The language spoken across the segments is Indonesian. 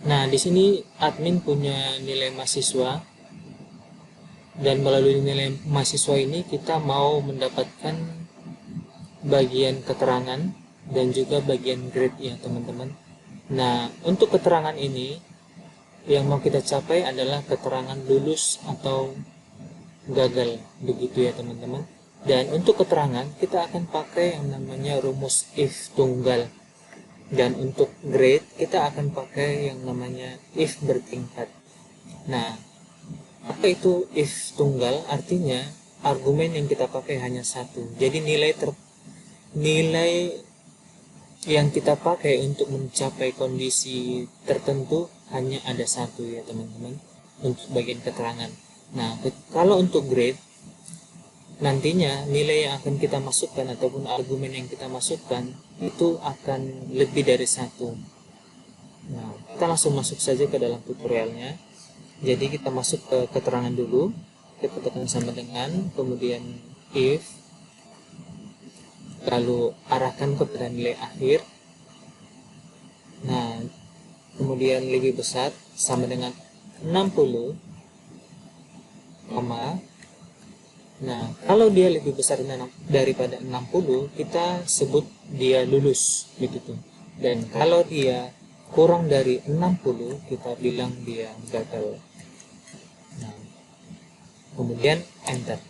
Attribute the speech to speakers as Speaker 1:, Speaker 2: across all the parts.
Speaker 1: Nah, di sini admin punya nilai mahasiswa, dan melalui nilai mahasiswa ini kita mau mendapatkan bagian keterangan dan juga bagian grade ya teman-teman. Nah, untuk keterangan ini yang mau kita capai adalah keterangan lulus atau gagal, begitu ya teman-teman. Dan untuk keterangan kita akan pakai yang namanya rumus if tunggal, dan untuk grade kita akan pakai yang namanya if bertingkat. Nah, apa itu if tunggal? Artinya argumen yang kita pakai hanya satu, jadi nilai yang kita pakai untuk mencapai kondisi tertentu hanya ada satu ya teman-teman, untuk bagian keterangan. Nah, kalau untuk grade, nantinya nilai yang akan kita masukkan ataupun argumen yang kita masukkan itu akan lebih dari satu. Nah, kita langsung masuk saja ke dalam tutorialnya. Jadi kita masuk ke keterangan dulu, kita tekan sama dengan, kemudian if, lalu arahkan kepada nilai akhir. Nah, kemudian lebih besar sama dengan 60, nah kalau dia lebih besar daripada 60 kita sebut dia lulus begitu, dan kalau dia kurang dari 60 kita bilang dia gagal. Nah, kemudian enter.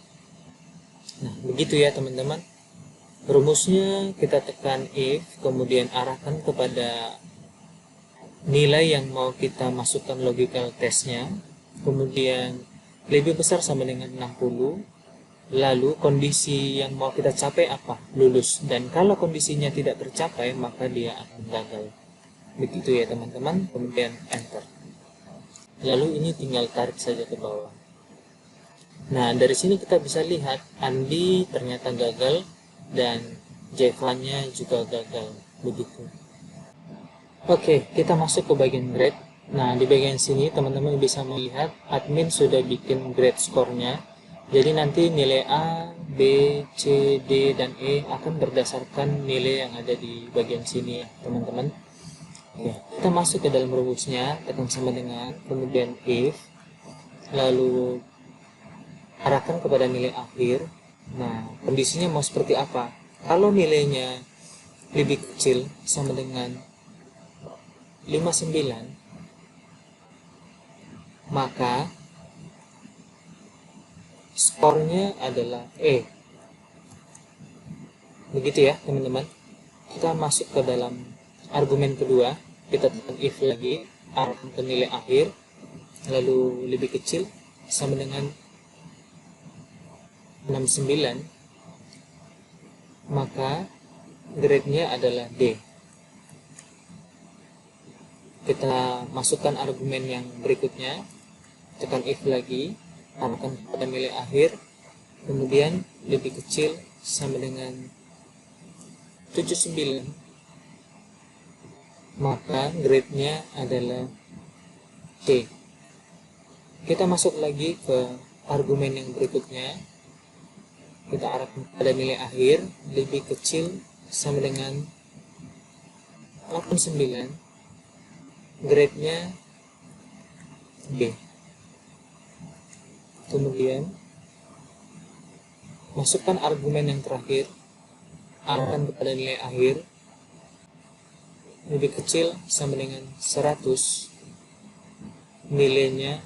Speaker 1: Nah, begitu ya teman-teman. Rumusnya kita tekan if, kemudian arahkan kepada nilai yang mau kita masukkan logical testnya, kemudian lebih besar sama dengan 60, lalu kondisi yang mau kita capai apa? Lulus. Dan kalau kondisinya tidak tercapai maka dia akan gagal. Begitu ya teman-teman. Kemudian enter. Lalu ini tinggal tarik saja ke bawah. Nah, dari sini kita bisa lihat Andi ternyata gagal dan Jevanya juga gagal. Begitu. Oke, kita masuk ke bagian grade. Nah, di bagian sini teman-teman bisa melihat admin sudah bikin grade skornya. Jadi nanti nilai A, B, C, D, dan E akan berdasarkan nilai yang ada di bagian sini ya teman-teman. Oke, kita masuk ke dalam rumusnya, tekan sama dengan, kemudian if, lalu arahkan kepada nilai akhir. Nah, kondisinya mau seperti apa? Kalau nilainya lebih kecil sama dengan 59, maka skornya adalah E. Begitu ya teman-teman. Kita masuk ke dalam argumen kedua, kita tekan if lagi, arahkan ke nilai akhir, lalu lebih kecil sama dengan 69, maka grade-nya adalah D. Kita masukkan argumen yang berikutnya, tekan if lagi, arahkan pada nilai akhir, kemudian lebih kecil sama dengan 79, maka grade-nya adalah C. Kita masuk lagi ke argumen yang berikutnya, kita arahkan pada nilai akhir, lebih kecil sama dengan 89, grade-nya B. Kemudian masukkan argumen yang terakhir, arahkan kepada nilai akhir, lebih kecil sama dengan 100, nilainya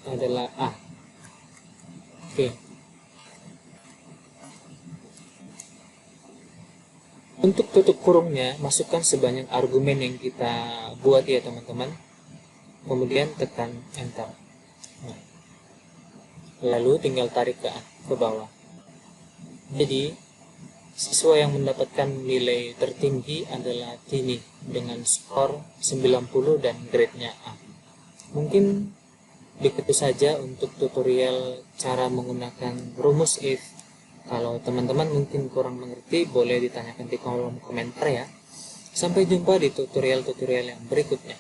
Speaker 1: adalah A. Oke. Untuk tutup kurungnya, masukkan sebanyak argumen yang kita buat ya teman-teman. Kemudian tekan enter. Nah, lalu tinggal tarik ke bawah. Jadi siswa yang mendapatkan nilai tertinggi adalah Tini dengan skor 90 dan grade-nya A. Mungkin begitu saja untuk tutorial cara menggunakan rumus if. Kalau teman-teman mungkin kurang mengerti, boleh ditanyakan di kolom komentar ya. Sampai jumpa di tutorial-tutorial yang berikutnya.